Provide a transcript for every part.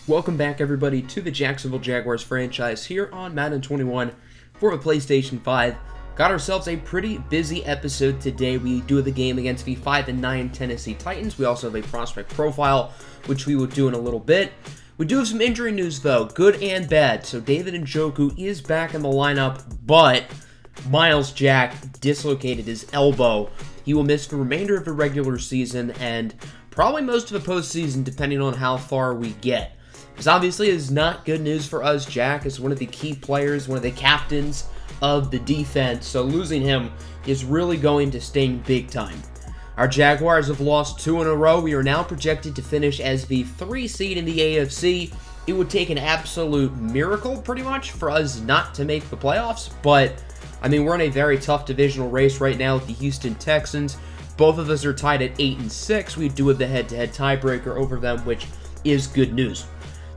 Welcome back, everybody, to the Jacksonville Jaguars franchise here on Madden 21 for the PlayStation 5. Got ourselves a pretty busy episode today. We do the game against the 5-9 Tennessee Titans. We also have a prospect profile, which we will do in a little bit. We do have some injury news, though, good and bad. So David Njoku is back in the lineup, but Myles Jack dislocated his elbow. He will miss the remainder of the regular season and probably most of the postseason, depending on how far we get. This obviously is not good news for us. Jack is one of the key players, one of the captains of the defense, so losing him is really going to sting big time. Our Jaguars have lost 2 in a row. We are now projected to finish as the 3 seed in the AFC. It would take an absolute miracle, pretty much, for us not to make the playoffs, but, I mean, we're in a very tough divisional race right now with the Houston Texans. Both of us are tied at 8-6. We do have the head-to-head tiebreaker over them, which is good news.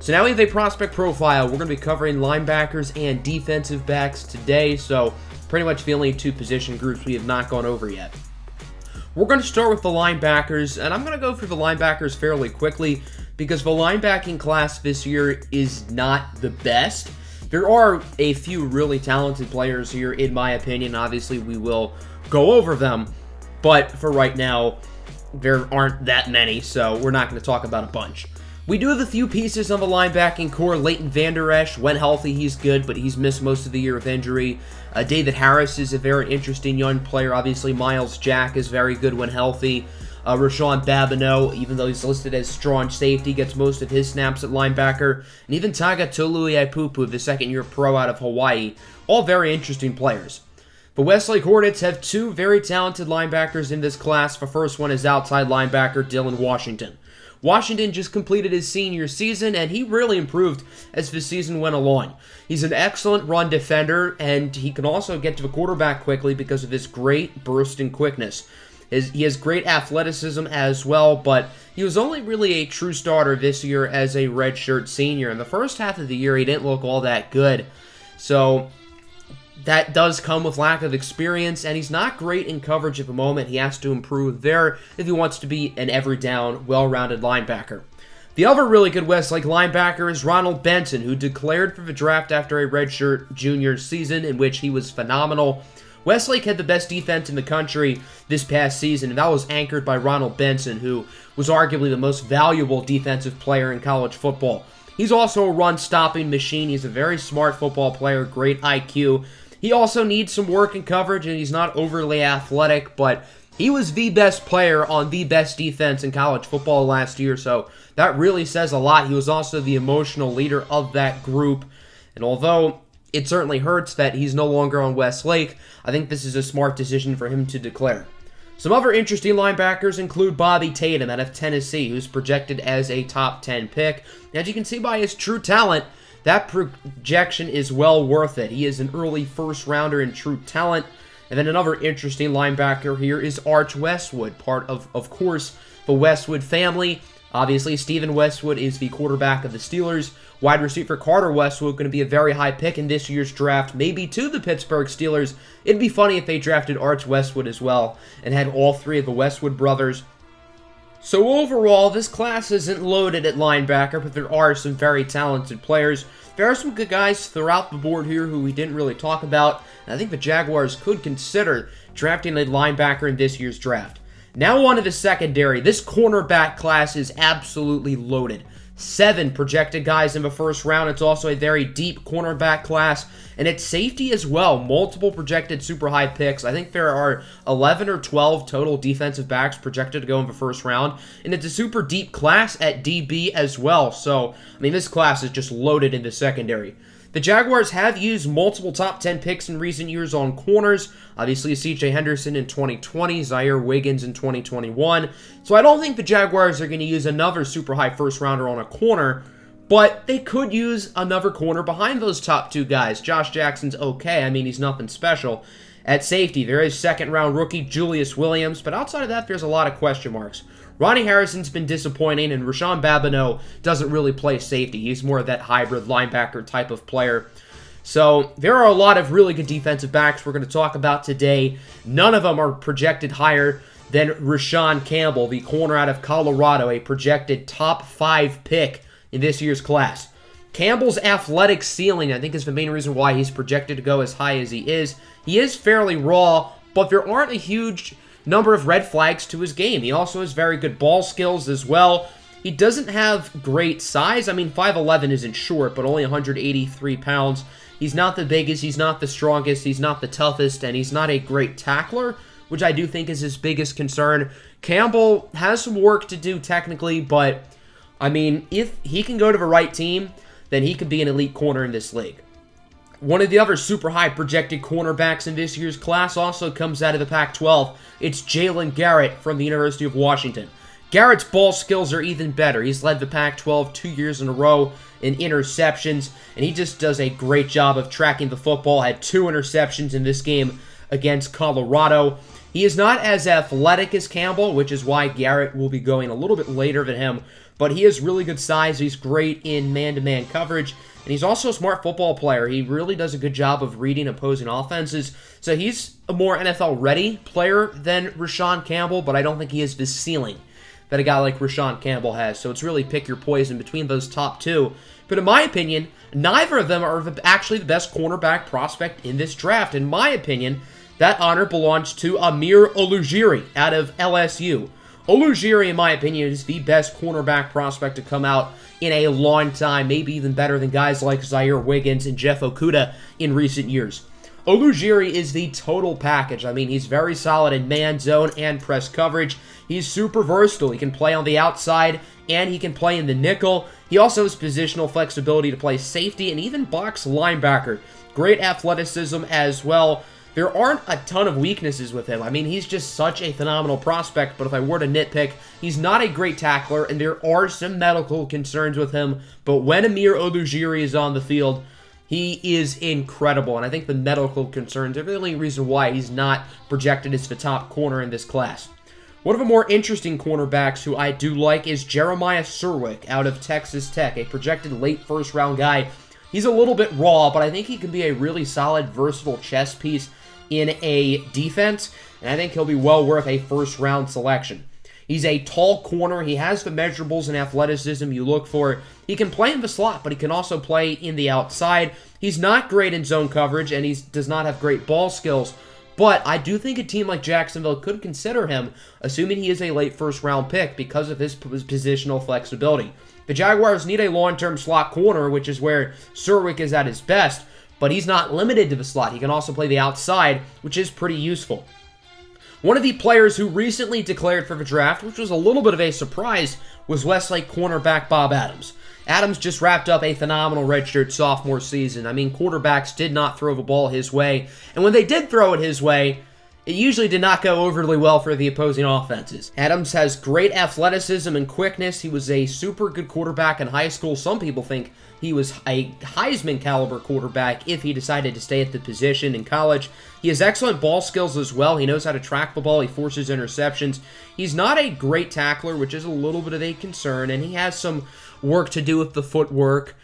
So now we have a prospect profile. We're going to be covering linebackers and defensive backs today, so pretty much the only 2 position groups we have not gone over yet. We're going to start with the linebackers, and I'm going to go through the linebackers fairly quickly because the linebacking class this year is not the best. There are a few really talented players here, in my opinion. Obviously, we will go over them, but for right now, there aren't that many, so we're not going to talk about a bunch. We do have a few pieces on the linebacking core. Leighton Vander Esch, when healthy, he's good, but he's missed most of the year with injury. David Harris is a very interesting young player. Obviously, Myles Jack is very good when healthy. Rashawn Babineau, even though he's listed as strong safety, gets most of his snaps at linebacker. And even Taga Toluipupu, the second-year pro out of Hawaii. All very interesting players. The Westlake Hornets have 2 very talented linebackers in this class. The first one is outside linebacker Dylan Washington. Washington just completed his senior season, and he really improved as the season went along. He's an excellent run defender, and he can also get to the quarterback quickly because of his great bursting quickness. He has great athleticism as well, but he was only really a true starter this year as a redshirt senior. In the first half of the year, he didn't look all that good. So that does come with lack of experience, and he's not great in coverage at the moment. He has to improve there if he wants to be an every-down, well-rounded linebacker. The other really good Westlake linebacker is Ronald Benson, who declared for the draft after a redshirt junior season in which he was phenomenal. Westlake had the best defense in the country this past season, and that was anchored by Ronald Benson, who was arguably the most valuable defensive player in college football. He's also a run-stopping machine. He's a very smart football player, great IQ. He also needs some work in coverage, and he's not overly athletic, but he was the best player on the best defense in college football last year, so that really says a lot. He was also the emotional leader of that group, and although it certainly hurts that he's no longer on Westlake, I think this is a smart decision for him to declare. Some other interesting linebackers include Bobby Tatum out of Tennessee, who's projected as a top 10 pick. As you can see by his true talent, that projection is well worth it. He is an early first-rounder in true talent. And then another interesting linebacker here is Arch Westwood, part of course, the Westwood family. Obviously, Stephen Westwood is the quarterback of the Steelers. Wide receiver Carter Westwood going to be a very high pick in this year's draft, maybe to the Pittsburgh Steelers. It'd be funny if they drafted Arch Westwood as well and had all 3 of the Westwood brothers. So overall, this class isn't loaded at linebacker, but there are some very talented players. There are some good guys throughout the board here who we didn't really talk about, and I think the Jaguars could consider drafting a linebacker in this year's draft. Now on to the secondary. This cornerback class is absolutely loaded. 7 projected guys in the first round. It's also a very deep cornerback class. And at safety as well, multiple projected super high picks. I think there are 11 or 12 total defensive backs projected to go in the first round. And it's a super deep class at DB as well. So, I mean, this class is just loaded in the secondary. The Jaguars have used multiple top 10 picks in recent years on corners. Obviously, C.J. Henderson in 2020, Zaire Wiggins in 2021. So I don't think the Jaguars are going to use another super high first rounder on a corner, but they could use another corner behind those top 2 guys. Josh Jackson's okay. I mean, he's nothing special. At safety, there is second-round rookie Julius Williams, but outside of that, there's a lot of question marks. Ronnie Harrison's been disappointing, and Rashawn Babineau doesn't really play safety. He's more of that hybrid linebacker type of player. So there are a lot of really good defensive backs we're going to talk about today. None of them are projected higher than Rashawn Campbell, the corner out of Colorado, a projected top 5 pick in this year's class. Campbell's athletic ceiling, I think, is the main reason why he's projected to go as high as he is. He is fairly raw, but there aren't a huge number of red flags to his game. He also has very good ball skills as well. He doesn't have great size. I mean, 5'11" isn't short, but only 183 pounds. He's not the biggest, he's not the strongest, he's not the toughest, and he's not a great tackler, which I do think is his biggest concern. Campbell has some work to do technically, but, I mean, if he can go to the right team, then he could be an elite corner in this league. One of the other super high projected cornerbacks in this year's class also comes out of the Pac-12. It's Jalen Garrett from the University of Washington. Garrett's ball skills are even better. He's led the Pac-12 2 years in a row in interceptions, and he just does a great job of tracking the football. Had 2 interceptions in this game against Colorado. He is not as athletic as Campbell, which is why Garrett will be going a little bit later than him, but he has really good size. He's great in man-to-man coverage, and he's also a smart football player. He really does a good job of reading opposing offenses, so he's a more NFL-ready player than Rashawn Campbell, but I don't think he has the ceiling that a guy like Rashawn Campbell has. So it's really pick your poison between those top two. But in my opinion, neither of them are actually the best cornerback prospect in this draft. In my opinion, that honor belongs to Amir Olujiri out of LSU. Olujiri, in my opinion, is the best cornerback prospect to come out in a long time, maybe even better than guys like Zaire Wiggins and Jeff Okudah in recent years. Olujiri is the total package. I mean, he's very solid in man, zone, and press coverage. He's super versatile. He can play on the outside, and he can play in the nickel. He also has positional flexibility to play safety and even box linebacker. Great athleticism as well. There aren't a ton of weaknesses with him. I mean, he's just such a phenomenal prospect, but if I were to nitpick, he's not a great tackler, and there are some medical concerns with him, but when Amir Olujiri is on the field, he is incredible, and I think the medical concerns are the only reason why he's not projected as the top corner in this class. One of the more interesting cornerbacks who I do like is Jeremiah Serwick out of Texas Tech, a projected late first-round guy. He's a little bit raw, but I think he can be a really solid, versatile chess piece in a defense, and I think he'll be well worth a first-round selection. He's a tall corner. He has the measurables and athleticism you look for. He can play in the slot, but he can also play in the outside. He's not great in zone coverage, and he does not have great ball skills, but I do think a team like Jacksonville could consider him, assuming he is a late first-round pick because of his positional flexibility. The Jaguars need a long-term slot corner, which is where Serwick is at his best, but he's not limited to the slot. He can also play the outside, which is pretty useful. One of the players who recently declared for the draft, which was a little bit of a surprise, was Westlake cornerback Bob Adams. Adams just wrapped up a phenomenal redshirt sophomore season. I mean, quarterbacks did not throw the ball his way, and when they did throw it his way, it usually did not go overly well for the opposing offenses. Adams has great athleticism and quickness. He was a super good quarterback in high school. Some people think he was a Heisman caliber quarterback if he decided to stay at the position in college. He has excellent ball skills as well. He knows how to track the ball. He forces interceptions. He's not a great tackler, which is a little bit of a concern, and he has some work to do with the footwork.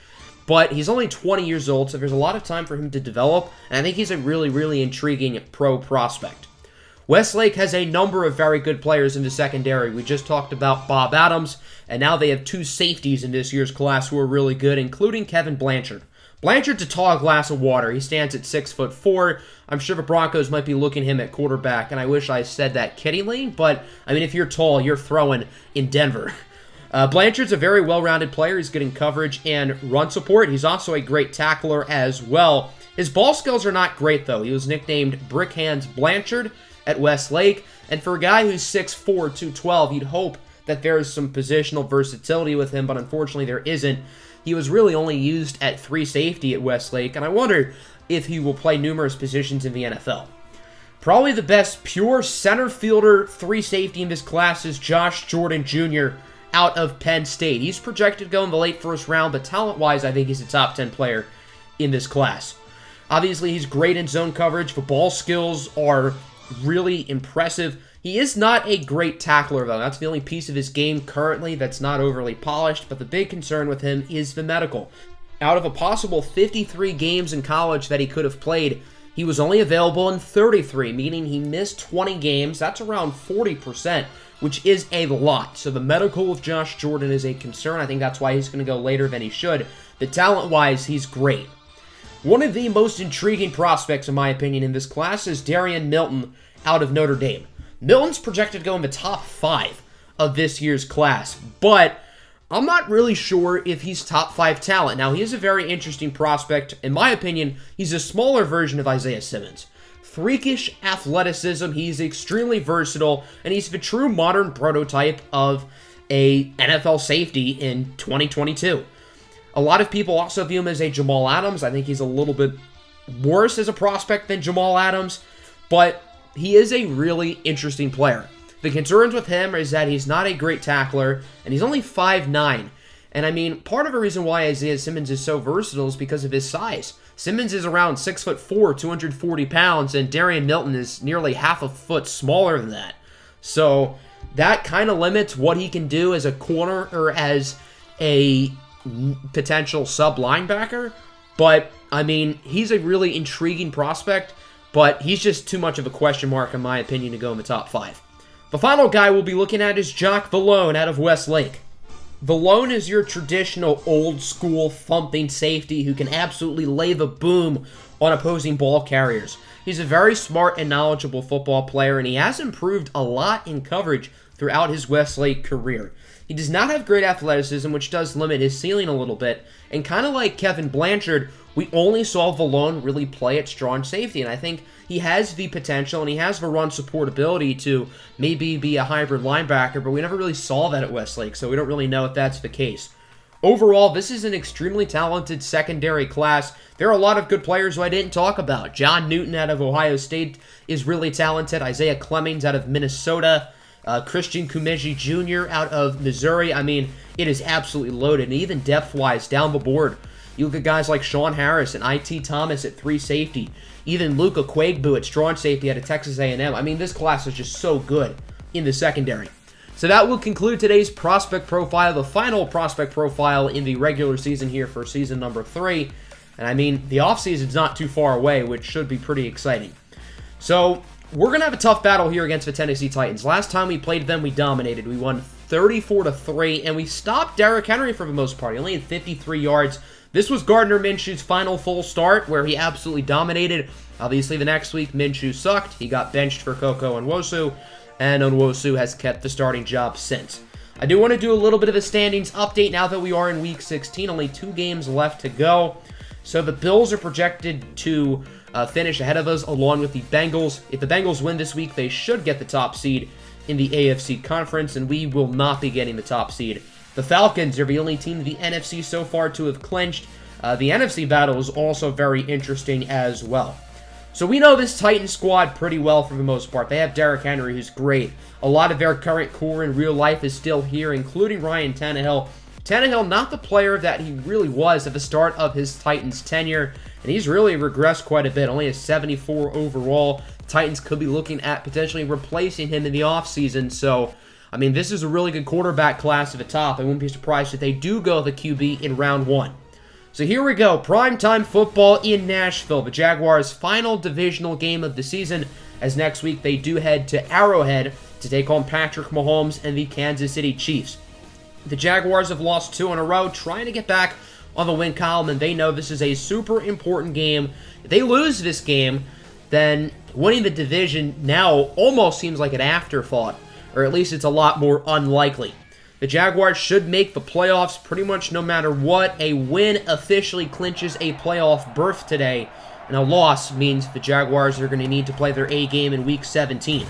But he's only 20 years old, so there's a lot of time for him to develop, and I think he's a really, really intriguing pro prospect. Westlake has a number of very good players in the secondary. We just talked about Bob Adams, and now they have 2 safeties in this year's class who are really good, including Kevin Blanchard. Blanchard's a tall glass of water. He stands at 6'4". I'm sure the Broncos might be looking him at quarterback, and I wish I said that kiddingly, but, I mean, if you're tall, you're throwing in Denver. Blanchard's a very well-rounded player. He's getting coverage and run support. He's also a great tackler as well. His ball skills are not great, though. He was nicknamed Brick Hands Blanchard at Westlake, and for a guy who's 6'4", 212, you'd hope that there's some positional versatility with him, but unfortunately there isn't. He was really only used at 3 safety at Westlake, and I wonder if he will play numerous positions in the NFL. Probably the best pure center fielder 3 safety in this class is Josh Jordan Jr. out of Penn State. He's projected to go in the late first round, but talent-wise, I think he's a top 10 player in this class. Obviously, he's great in zone coverage. The ball skills are really impressive. He is not a great tackler, though. That's the only piece of his game currently that's not overly polished, but the big concern with him is the medical. Out of a possible 53 games in college that he could have played, he was only available in 33, meaning he missed 20 games. That's around 40%, which is a lot. So the medical with Josh Jordan is a concern. I think that's why he's going to go later than he should. But talent-wise, he's great. One of the most intriguing prospects, in my opinion, in this class is Darian Milton out of Notre Dame. Milton's projected to go in the top 5 of this year's class, but I'm not really sure if he's top 5 talent. Now, he is a very interesting prospect. In my opinion, he's a smaller version of Isaiah Simmons. Freakish athleticism, he's extremely versatile, and he's the true modern prototype of a NFL safety in 2022. A lot of people also view him as a Jamal Adams. I think he's a little bit worse as a prospect than Jamal Adams, but he is a really interesting player. The concerns with him is that he's not a great tackler, and he's only 5'9". And I mean, part of the reason why Isaiah Simmons is so versatile is because of his size. Simmons is around 6'4", 240 pounds, and Darian Milton is nearly half a foot smaller than that. So that kind of limits what he can do as a corner or as a potential sub-linebacker. But, I mean, he's a really intriguing prospect, but he's just too much of a question mark, in my opinion, to go in the top 5. The final guy we'll be looking at is Jock Vallone out of Westlake. Vallone is your traditional old-school thumping safety who can absolutely lay the boom on opposing ball carriers. He's a very smart and knowledgeable football player, and he has improved a lot in coverage throughout his Westlake career. He does not have great athleticism, which does limit his ceiling a little bit, and kind of like Kevin Blanchard, we only saw Vallone really play at strong safety, and I think he has the potential and he has the run support ability to maybe be a hybrid linebacker, but we never really saw that at Westlake, so we don't really know if that's the case. Overall, this is an extremely talented secondary class. There are a lot of good players who I didn't talk about. John Newton out of Ohio State is really talented. Isaiah Clemmings out of Minnesota. Christian Kumeji Jr. out of Missouri. I mean, it is absolutely loaded, and even depth-wise, down the board. You look at guys like Sean Harris and I.T. Thomas at 3 safety. Even Luka Quaigbu at strong safety out of Texas A&M. I mean, this class is just so good in the secondary. So that will conclude today's prospect profile, the final prospect profile in the regular season here for season number 3. And I mean, the offseason's not too far away, which should be pretty exciting. So we're going to have a tough battle here against the Tennessee Titans. Last time we played them, we dominated. We won 34-3, and we stopped Derrick Henry for the most part. He only had 53 yards. This was Gardner Minshew's final full start, where he absolutely dominated. Obviously, the next week, Minshew sucked. He got benched for Koko Nwosu, and Nwosu has kept the starting job since. I do want to do a little bit of a standings update now that we are in Week 16. Only 2 games left to go. So the Bills are projected to finish ahead of us, along with the Bengals. If the Bengals win this week, they should get the top seed in the AFC Conference, and we will not be getting the top seed. The Falcons are the only team in the NFC so far to have clinched. The NFC battle is also very interesting as well. So we know this Titans squad pretty well for the most part. They have Derrick Henry, who's great. A lot of their current core in real life is still here, including Ryan Tannehill. Tannehill, not the player that he really was at the start of his Titans tenure, and he's really regressed quite a bit. Only a 74 overall. Titans could be looking at potentially replacing him in the offseason, so I mean, this is a really good quarterback class at the top. I wouldn't be surprised if they do go the QB in round 1. So here we go. Primetime football in Nashville. The Jaguars' final divisional game of the season, as next week they do head to Arrowhead to take on Patrick Mahomes and the Kansas City Chiefs. The Jaguars have lost 2 in a row, trying to get back on the win column, and they know this is a super important game. If they lose this game, then winning the division now almost seems like an afterthought, or at least it's a lot more unlikely. The Jaguars should make the playoffs pretty much no matter what. A win officially clinches a playoff berth today, and a loss means the Jaguars are going to need to play their A game in Week 17.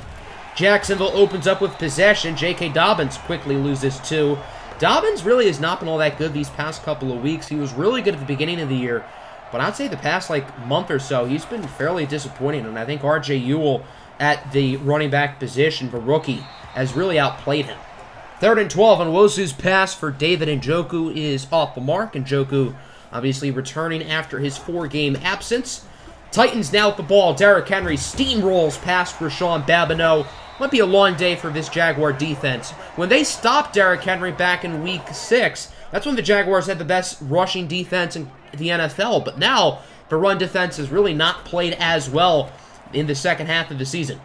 Jacksonville opens up with possession. J.K. Dobbins quickly loses 2. Dobbins really has not been all that good these past couple of weeks. He was really good at the beginning of the year, but I'd say the past month or so, he's been fairly disappointing, and I think R.J. Ewell at the running back position, the rookie, has really outplayed him. 3rd and 12, and Nwosu's pass for David Njoku is off the mark. Njoku obviously returning after his 4-game absence. Titans now with the ball. Derrick Henry steamrolls past Rashawn Babineau. Might be a long day for this Jaguar defense. When they stopped Derrick Henry back in Week 6, that's when the Jaguars had the best rushing defense in the NFL. But now, the run defense has really not played as well in the second half of the season.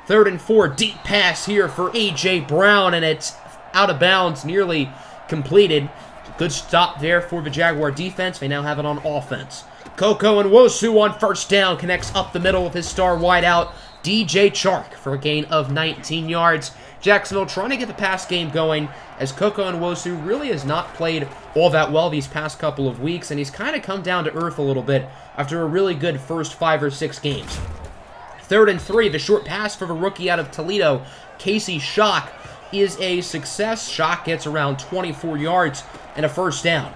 3rd and 4, deep pass here for A.J. Brown, and it's out of bounds, nearly completed. Good stop there for the Jaguar defense. They now have it on offense. Coco Nwosu on 1st down, connects up the middle with his star wideout, DJ Chark, for a gain of 19 yards. Jacksonville trying to get the pass game going, as Coco Nwosu really has not played all that well these past couple of weeks, and he's kind of come down to earth a little bit after a really good first 5 or 6 games. 3rd and 3, the short pass for the rookie out of Toledo, Casey Schock, is a success. Schock gets around 24 yards and a 1st down.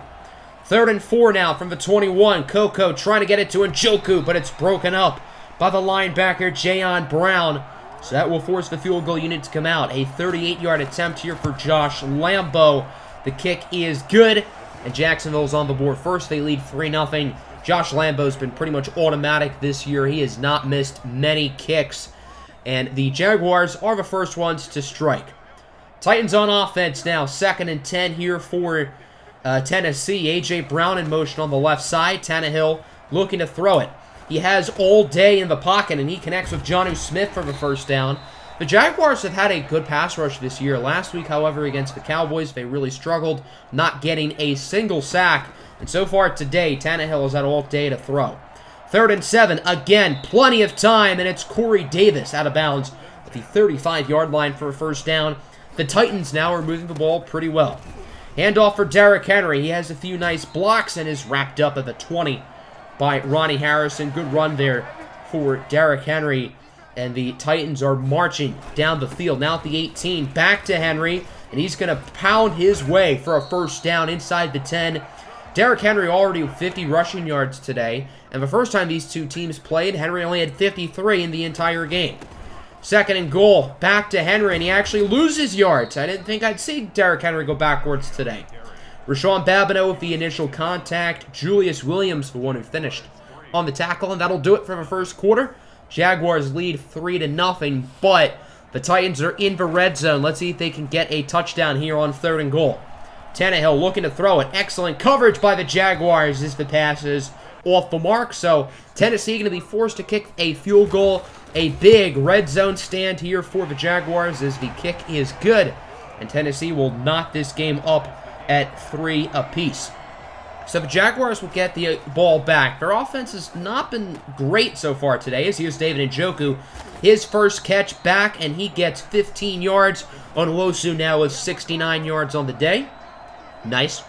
3rd and 4 now from the 21. Coco trying to get it to Njoku, but it's broken up by the linebacker, Jayon Brown. So that will force the field goal unit to come out. A 38-yard attempt here for Josh Lambo. The kick is good, and Jacksonville's on the board first. They lead 3-0. Josh Lambo's been pretty much automatic this year. He has not missed many kicks, and the Jaguars are the first ones to strike. Titans on offense now. 2nd and 10 here for Tennessee. A.J. Brown in motion on the left side. Tannehill looking to throw it. He has all day in the pocket, and he connects with Jonnu Smith for the 1st down. The Jaguars have had a good pass rush this year. Last week, however, against the Cowboys, they really struggled, not getting a single sack. And so far today, Tannehill has had all day to throw. 3rd and 7, again, plenty of time, and it's Corey Davis out of bounds at the 35-yard line for a 1st down. The Titans now are moving the ball pretty well. Handoff for Derrick Henry. He has a few nice blocks and is wrapped up at the 20 by Ronnie Harrison. Good run there for Derrick Henry. And the Titans are marching down the field. Now at the 18, back to Henry. And he's going to pound his way for a 1st down inside the 10. Derrick Henry already with 50 rushing yards today. And the first time these two teams played, Henry only had 53 in the entire game. 2nd and goal, back to Henry, and he actually loses yards. I didn't think I'd see Derrick Henry go backwards today. Rashawn Babineau with the initial contact. Julius Williams, the one who finished on the tackle, and that'll do it for the 1st quarter. Jaguars lead 3-0, but the Titans are in the red zone. Let's see if they can get a touchdown here on 3rd and goal. Tannehill looking to throw it. Excellent coverage by the Jaguars as the pass is off the mark. So Tennessee going to be forced to kick a field goal. A big red zone stand here for the Jaguars as the kick is good. And Tennessee will knot this game up at 3 apiece. So the Jaguars will get the ball back. Their offense has not been great so far today, as here's David Njoku. His 1st catch back, and he gets 15 yards. Nwosu now with 69 yards on the day. Nice.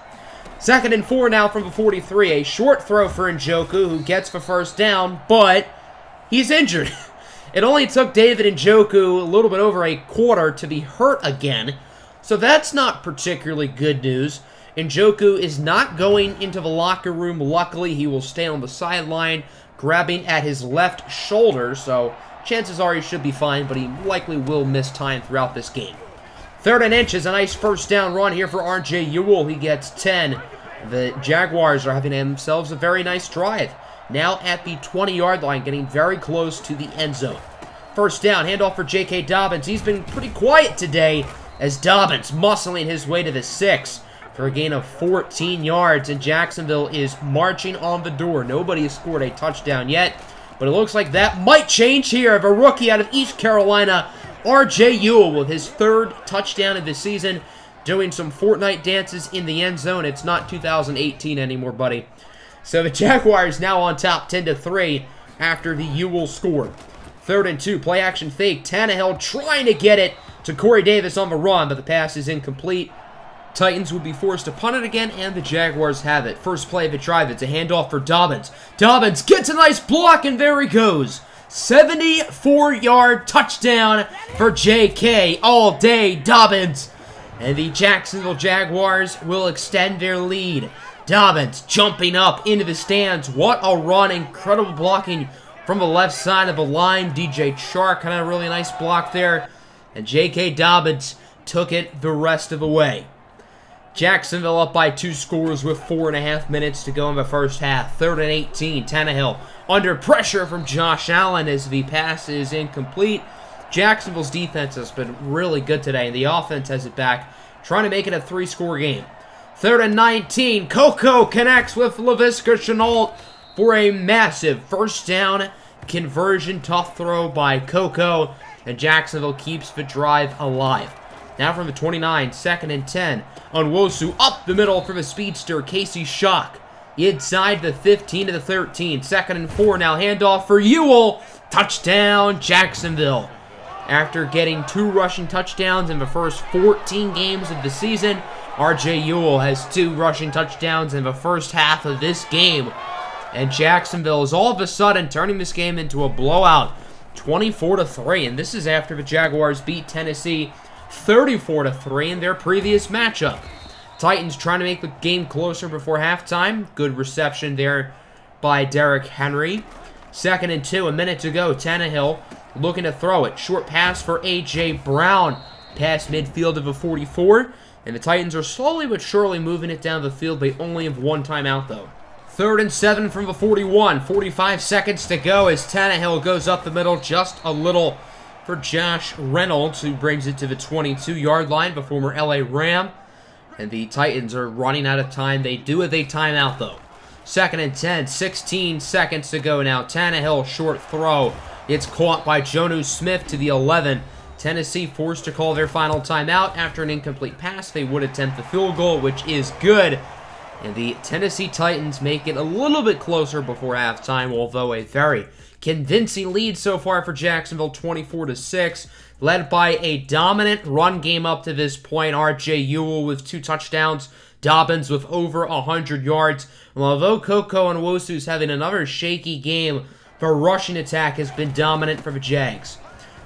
2nd and 4 now from the 43. A short throw for Njoku, who gets the 1st down, but he's injured. It only took David Njoku a little bit over a quarter to be hurt again, so that's not particularly good news. Njoku is not going into the locker room. Luckily, he will stay on the sideline, grabbing at his left shoulder, so chances are he should be fine, but he likely will miss time throughout this game. 3rd and inches, a nice 1st down run here for R.J. Ewell. He gets 10. The Jaguars are having themselves a very nice drive. Now at the 20-yard line, getting very close to the end zone. 1st down, handoff for J.K. Dobbins. He's been pretty quiet today as Dobbins muscling his way to the 6 for a gain of 14 yards. And Jacksonville is marching on the door. Nobody has scored a touchdown yet, but it looks like that might change here. The rookie out of East Carolina, R.J. Ewell, with his 3rd touchdown of the season, doing some Fortnite dances in the end zone. It's not 2018 anymore, buddy. So the Jaguars now on top 10-3 after the Ewell scored. 3rd and 2, play action fake. Tannehill trying to get it to Corey Davis on the run, but the pass is incomplete. Titans would be forced to punt it again, and the Jaguars have it. First play of the drive, it's a handoff for Dobbins. Dobbins gets a nice block, and there he goes. 74-yard touchdown for J.K. all day Dobbins. And the Jacksonville Jaguars will extend their lead. Dobbins jumping up into the stands. What a run. Incredible blocking from the left side of the line. DJ Chark had a really nice block there. And J.K. Dobbins took it the rest of the way. Jacksonville up by 2 scores with 4.5 minutes to go in the 1st half. 3rd and 18. Tannehill under pressure from Josh Allen as the pass is incomplete. Jacksonville's defense has been really good today, and the offense has it back, trying to make it a 3-score game. 3rd and 19. Coco connects with Laviska Shenault for a massive 1st down conversion. Tough throw by Coco and Jacksonville keeps the drive alive. Now from the 29, 2nd and 10. Onwosu up the middle for the speedster, Casey Shock. Inside the 15 to the 13. 2nd and 4 now. Handoff for Ewell. Touchdown, Jacksonville. After getting 2 rushing touchdowns in the first 14 games of the season, R.J. Ewell has 2 rushing touchdowns in the first half of this game. And Jacksonville is all of a sudden turning this game into a blowout, 24-3. And this is after the Jaguars beat Tennessee 34-3 in their previous matchup. Titans trying to make the game closer before halftime. Good reception there by Derrick Henry. 2nd and 2, a minute to go. Tannehill looking to throw it. Short pass for A.J. Brown. Past midfield of a 44. And the Titans are slowly but surely moving it down the field. They only have 1 timeout, though. 3rd and 7 from the 41. 45 seconds to go as Tannehill goes up the middle just a little for Josh Reynolds, who brings it to the 22-yard line, the former LA Ram. And the Titans are running out of time. They do have a timeout, though. 2nd and 10, 16 seconds to go now. Tannehill, short throw. It's caught by Jonnu Smith to the 11. Tennessee forced to call their final timeout. After an incomplete pass, they would attempt the field goal, which is good. And the Tennessee Titans make it a little bit closer before halftime, although a very convincing lead so far for Jacksonville, 24-6. Led by a dominant run game up to this point. R.J. Ewell with 2 touchdowns. Dobbins with over 100 yards. And although Koko Onwosu is having another shaky game, the rushing attack has been dominant for the Jags.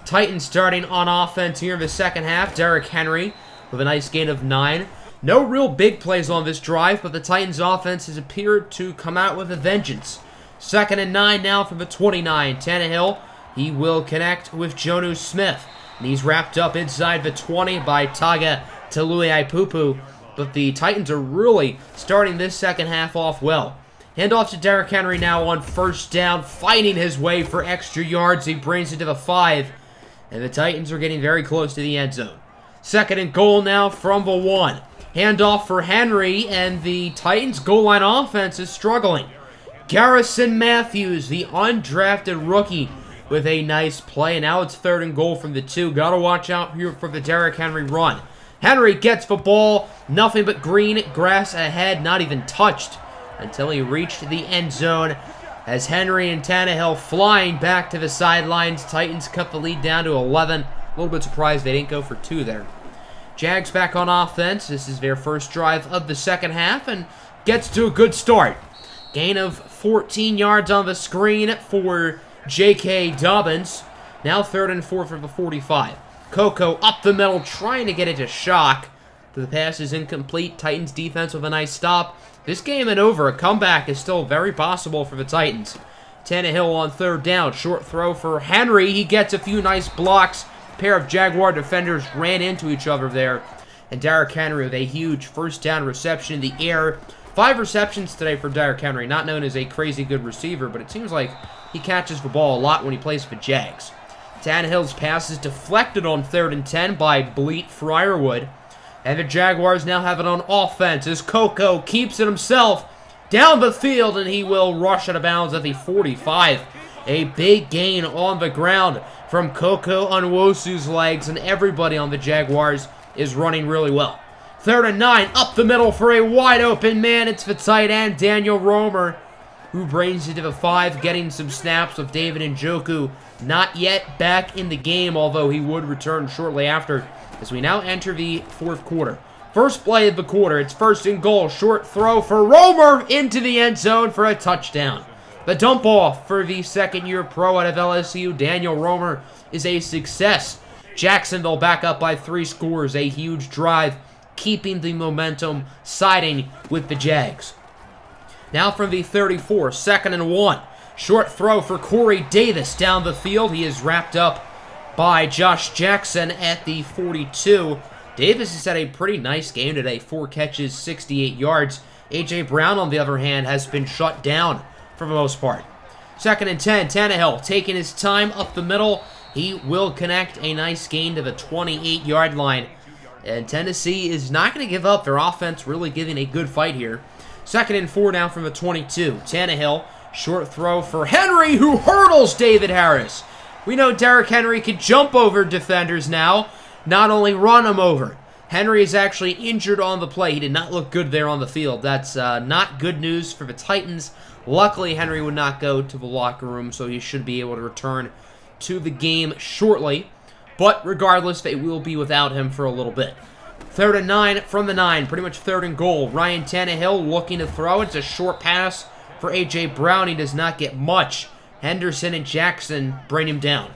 Titans starting on offense here in the second half. Derrick Henry with a nice gain of 9. No real big plays on this drive, but the Titans offense has appeared to come out with a vengeance. 2nd and 9 now from the 29. Tannehill, he will connect with Jonnu Smith. And he's wrapped up inside the 20 by Taga Taluiaipupu. But the Titans are really starting this second half off well. Handoff to Derrick Henry now on 1st down, fighting his way for extra yards. He brings it to the 5. And the Titans are getting very close to the end zone. 2nd and goal now from the 1. Handoff for Henry, and the Titans goal line offense is struggling. Garrison Matthews, the undrafted rookie, with a nice play. And now it's 3rd and goal from the 2. Gotta watch out here for the Derrick Henry run. Henry gets the ball. Nothing but green grass ahead. Not even touched until he reached the end zone. As Henry and Tannehill flying back to the sidelines. Titans cut the lead down to 11. A little bit surprised they didn't go for 2 there. Jags back on offense. This is their first drive of the second half and gets to a good start. Gain of 14 yards on the screen for J.K. Dobbins. Now 3rd and 4 for the 45. Koko up the middle, trying to get it to Shock. The pass is incomplete. Titans defense with a nice stop. This game ain't over. A comeback is still very possible for the Titans. Tannehill on 3rd down. Short throw for Henry. He gets a few nice blocks. A pair of Jaguar defenders ran into each other there. And Derrick Henry with a huge 1st down reception in the air. 5 receptions today for Derrick Henry. Not known as a crazy good receiver, but it seems like he catches the ball a lot when he plays for Jags. Tannehill's pass is deflected on 3rd and 10 by Bleat Friarwood. And the Jaguars now have it on offense as Koko keeps it himself down the field, and he will rush out of bounds at the 45. A big gain on the ground from Koko Onwosu's legs, and everybody on the Jaguars is running really well. 3rd and 9, up the middle for a wide open man. It's the tight end, Daniel Romer, who brings it to the 5, getting some snaps with David Njoku. Not yet back in the game, although he would return shortly after, as we now enter the 4th quarter. First play of the quarter, it's 1st and goal. Short throw for Romer into the end zone for a touchdown. The dump off for the 2nd-year pro out of LSU, Daniel Romer, is a success. Jacksonville back up by 3 scores, a huge drive, keeping the momentum, siding with the Jags. Now from the 34, 2nd and 1. Short throw for Corey Davis down the field. He is wrapped up by Josh Jackson at the 42. Davis has had a pretty nice game today. 4 catches, 68 yards. A.J. Brown, on the other hand, has been shut down for the most part. 2nd and 10, Tannehill taking his time up the middle. He will connect a nice gain to the 28-yard line. And Tennessee is not going to give up. Their offense really giving a good fight here. 2nd and 4 now from the 22. Tannehill, short throw for Henry, who hurdles David Harris. We know Derrick Henry can jump over defenders now, not only run them over. Henry is actually injured on the play. He did not look good there on the field. That's not good news for the Titans. Luckily, Henry would not go to the locker room, so he should be able to return to the game shortly. But regardless, they will be without him for a little bit. 3rd and 9 from the 9, pretty much 3rd and goal. Ryan Tannehill looking to throw. It's a short pass for A.J. Brown. He does not get much. Henderson and Jackson bring him down.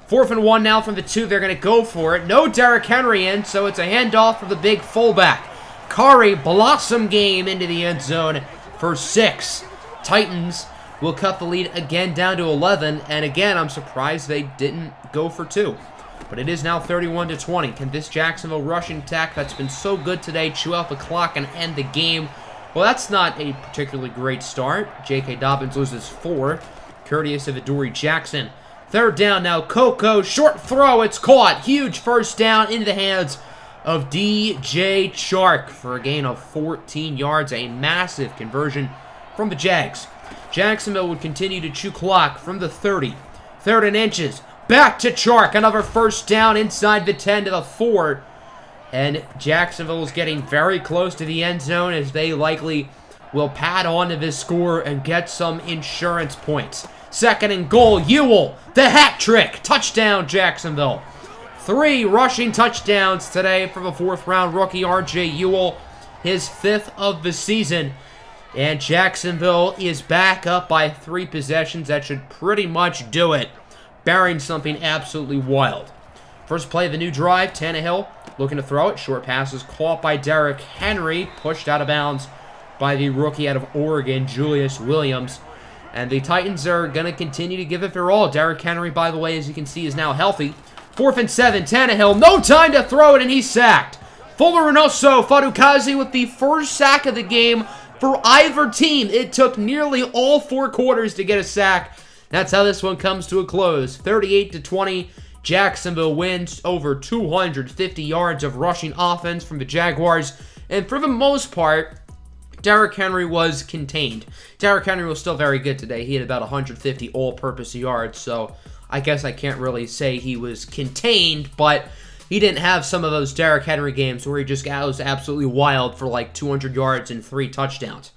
4th and 1 now from the 2. They're going to go for it. No Derrick Henry in, so it's a handoff for the big fullback. Kari blossom game into the end zone for 6. Titans will cut the lead again down to 11, and again, I'm surprised they didn't go for 2. But it is now 31-20. Can this Jacksonville rushing attack that's been so good today chew out the clock and end the game? Well, that's not a particularly great start. J.K. Dobbins loses 4, courteous of Adoree Jackson. 3rd down now, Coco, short throw, it's caught. Huge first down into the hands of D.J. Chark for a gain of 14 yards, a massive conversion from the Jags. Jacksonville would continue to chew clock from the 30. 3rd and inches. Back to Chark. Another first down inside the 10 to the 4. And Jacksonville is getting very close to the end zone as they likely will pad on to this score and get some insurance points. 2nd and goal. Ewell. The hat trick. Touchdown, Jacksonville. 3 rushing touchdowns today for the 4th-round rookie R.J. Ewell. His 5th of the season. And Jacksonville is back up by 3 possessions. That should pretty much do it, barring something absolutely wild. First play of the new drive, Tannehill looking to throw it. Short pass is caught by Derrick Henry, pushed out of bounds by the rookie out of Oregon, Julius Williams. And the Titans are going to continue to give it their all. Derrick Henry, by the way, as you can see, is now healthy. 4th and 7, Tannehill, no time to throw it, and he's sacked. Fuller Reynoso, Fadukazi with the first sack of the game for either team. It took nearly all 4 quarters to get a sack. That's how this one comes to a close. 38-20. Jacksonville wins over 250 yards of rushing offense from the Jaguars. And for the most part, Derrick Henry was contained. Derrick Henry was still very good today. He had about 150 all-purpose yards, so I guess I can't really say he was contained, but he didn't have some of those Derrick Henry games where he just goes absolutely wild for like 200 yards and 3 touchdowns.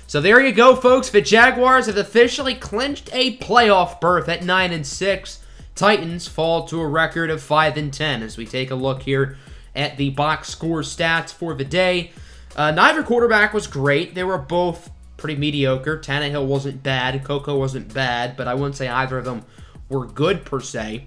So there you go, folks. The Jaguars have officially clinched a playoff berth at 9-6. Titans fall to a record of 5-10 as we take a look here at the box score stats for the day. Neither quarterback was great. They were both pretty mediocre. Tannehill wasn't bad. Coco wasn't bad, but I wouldn't say either of them were good per se.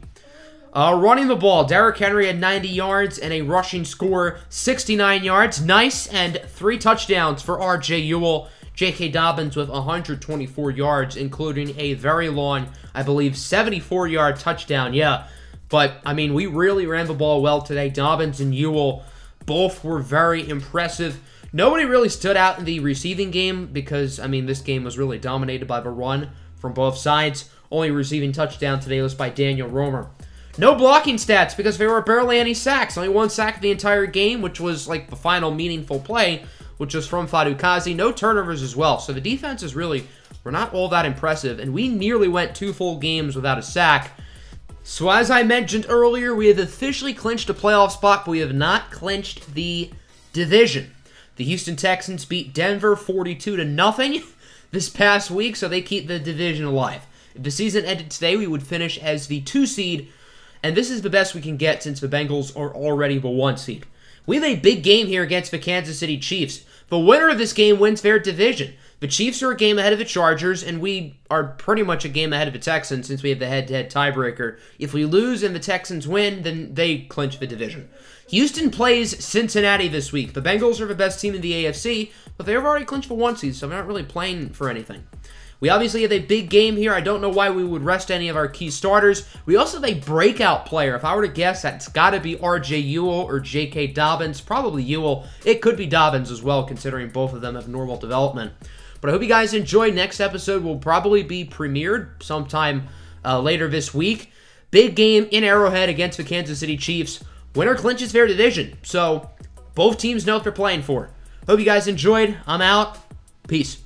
Running the ball, Derrick Henry had 90 yards and a rushing score, 69 yards. Nice, and 3 touchdowns for R.J. Ewell. J.K. Dobbins with 124 yards, including a very long, I believe, 74-yard touchdown. Yeah, but, I mean, we really ran the ball well today. Dobbins and Ewell both were very impressive. Nobody really stood out in the receiving game because, I mean, this game was really dominated by the run from both sides. Only receiving touchdown today was by Daniel Romer. No blocking stats because there were barely any sacks. Only 1 sack the entire game, which was like the final meaningful play, which was from Fadukazi. No turnovers as well. So the defenses really were not all that impressive, and we nearly went 2 full games without a sack. So as I mentioned earlier, we have officially clinched a playoff spot, but we have not clinched the division. The Houston Texans beat Denver 42-0 this past week, so they keep the division alive. If the season ended today, we would finish as the 2 seed, and this is the best we can get since the Bengals are already the 1 seed. We have a big game here against the Kansas City Chiefs. The winner of this game wins their division. The Chiefs are a game ahead of the Chargers, and we are pretty much a game ahead of the Texans since we have the head-to-head tiebreaker. If we lose and the Texans win, then they clinch the division. Houston plays Cincinnati this week. The Bengals are the best team in the AFC, but they've already clinched the 1 seed, so they're not really playing for anything. We obviously have a big game here. I don't know why we would rest any of our key starters. We also have a breakout player. If I were to guess, that's got to be R.J. Ewell or J.K. Dobbins. Probably Ewell. It could be Dobbins as well, considering both of them have normal development. But I hope you guys enjoyed. Next episode will probably be premiered sometime later this week. Big game in Arrowhead against the Kansas City Chiefs. Winner clinches their division. So both teams know what they're playing for. Hope you guys enjoyed. I'm out. Peace.